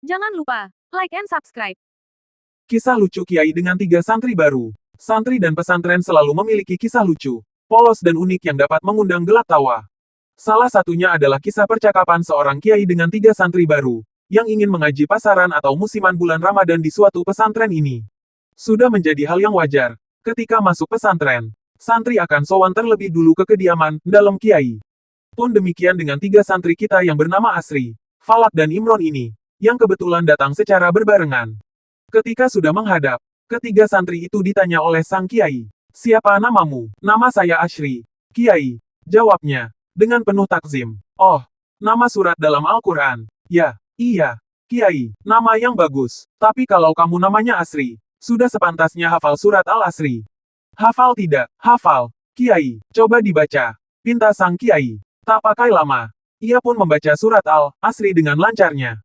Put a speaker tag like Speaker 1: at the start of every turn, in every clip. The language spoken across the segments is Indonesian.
Speaker 1: Jangan lupa, like and subscribe.
Speaker 2: Kisah lucu Kiai dengan 3 santri baru. Santri dan pesantren selalu memiliki kisah lucu, polos dan unik yang dapat mengundang gelak tawa. Salah satunya adalah kisah percakapan seorang kiai dengan 3 santri baru, yang ingin mengaji pasaran atau musiman bulan Ramadan di suatu pesantren ini. Sudah menjadi hal yang wajar, ketika masuk pesantren, santri akan sowan terlebih dulu ke kediaman dalam kiai. Pun demikian dengan 3 santri kita yang bernama Asri, Falak dan Imron ini, yang kebetulan datang secara berbarengan. Ketika sudah menghadap, ketiga santri itu ditanya oleh sang kiai, "Siapa namamu?" "Nama saya Asri, Kiai," jawabnya, dengan penuh takzim. "Oh, nama surat dalam Al-Quran." "Ya, iya, Kiai, nama yang bagus. Tapi kalau kamu namanya Asri, sudah sepantasnya hafal surat Al-Asri." "Hafal tidak, hafal, Kiai, coba dibaca," pinta sang kiai. Tak pakai lama, ia pun membaca surat Al-Asri dengan lancarnya.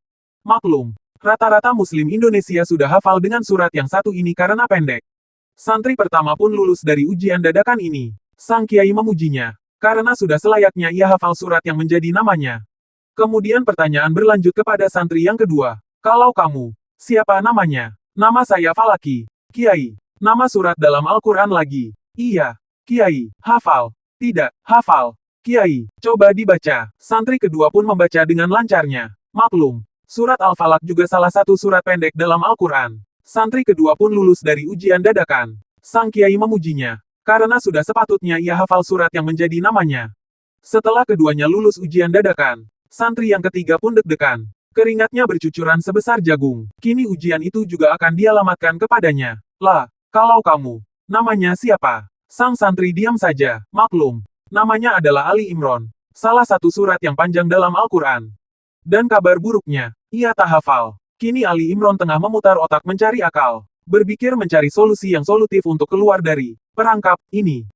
Speaker 2: Maklum, rata-rata Muslim Indonesia sudah hafal dengan surat yang satu ini karena pendek. Santri pertama pun lulus dari ujian dadakan ini. Sang kiai memujinya, karena sudah selayaknya ia hafal surat yang menjadi namanya. Kemudian pertanyaan berlanjut kepada santri yang kedua. "Kalau kamu, siapa namanya?" "Nama saya Falaki, Kiai." "Nama surat dalam Al-Quran lagi?" "Iya, Kiai." "Hafal?" "Tidak, hafal, Kiai." "Coba dibaca." Santri kedua pun membaca dengan lancarnya. Maklum, surat Al-Falaq juga salah satu surat pendek dalam Al-Quran. Santri kedua pun lulus dari ujian dadakan. Sang kiai memujinya, karena sudah sepatutnya ia hafal surat yang menjadi namanya. Setelah keduanya lulus ujian dadakan, santri yang ketiga pun deg-degan. Keringatnya bercucuran sebesar jagung. Kini ujian itu juga akan dialamatkan kepadanya. "Lah, kalau kamu, namanya siapa?" Sang santri diam saja. Maklum, namanya adalah Ali Imron, salah satu surat yang panjang dalam Al-Quran. Dan kabar buruknya, ia tak hafal. Kini Ali Imron tengah memutar otak mencari akal. Berpikir mencari solusi yang solutif untuk keluar dari perangkap ini.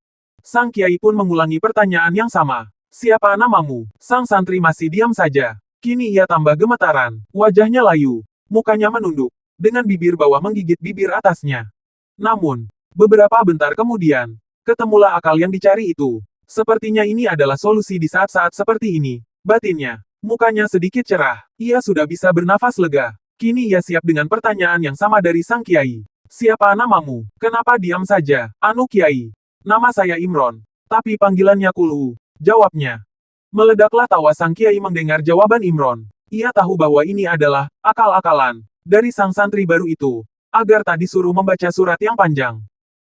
Speaker 2: Sang kiai pun mengulangi pertanyaan yang sama. "Siapa namamu?" Sang santri masih diam saja. Kini ia tambah gemetaran. Wajahnya layu. Mukanya menunduk. Dengan bibir bawah menggigit bibir atasnya. Namun, beberapa bentar kemudian, ketemulah akal yang dicari itu. Sepertinya ini adalah solusi di saat-saat seperti ini. Batinnya. Mukanya sedikit cerah. Ia sudah bisa bernafas lega. Kini ia siap dengan pertanyaan yang sama dari sang kiai. "Siapa namamu? Kenapa diam saja?" "Anu Kiai. Nama saya Imron. Tapi panggilannya Kulhu," jawabnya. Meledaklah tawa sang kiai mendengar jawaban Imron. Ia tahu bahwa ini adalah akal-akalan dari sang santri baru itu, agar tak disuruh membaca surat yang panjang.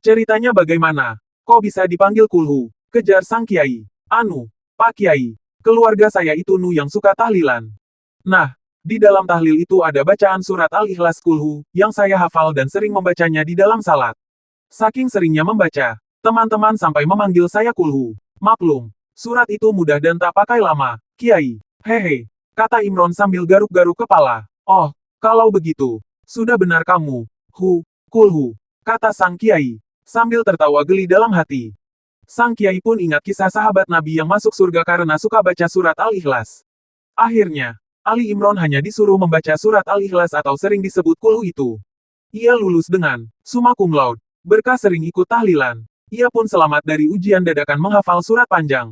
Speaker 2: "Ceritanya bagaimana? Kok bisa dipanggil Kulhu?" kejar sang kiai. "Anu, Pak Kiai. Keluarga saya itu yang suka tahlilan. Nah, di dalam tahlil itu ada bacaan surat Al-Ikhlas Kulhu, yang saya hafal dan sering membacanya di dalam salat. Saking seringnya membaca, teman-teman sampai memanggil saya Kulhu. Maklum, surat itu mudah dan tak pakai lama, Kiai." "Hehe," kata Imron sambil garuk-garuk kepala. "Oh, kalau begitu, sudah benar kamu. Kulhu," kata sang kiai, sambil tertawa geli dalam hati. Sang kiai pun ingat kisah sahabat Nabi yang masuk surga karena suka baca surat Al-Ikhlas. Akhirnya, Ali Imron hanya disuruh membaca surat Al-Ikhlas atau sering disebut Kulhu itu. Ia lulus dengan summa cum laude, berkah sering ikut tahlilan. Ia pun selamat dari ujian dadakan menghafal surat panjang.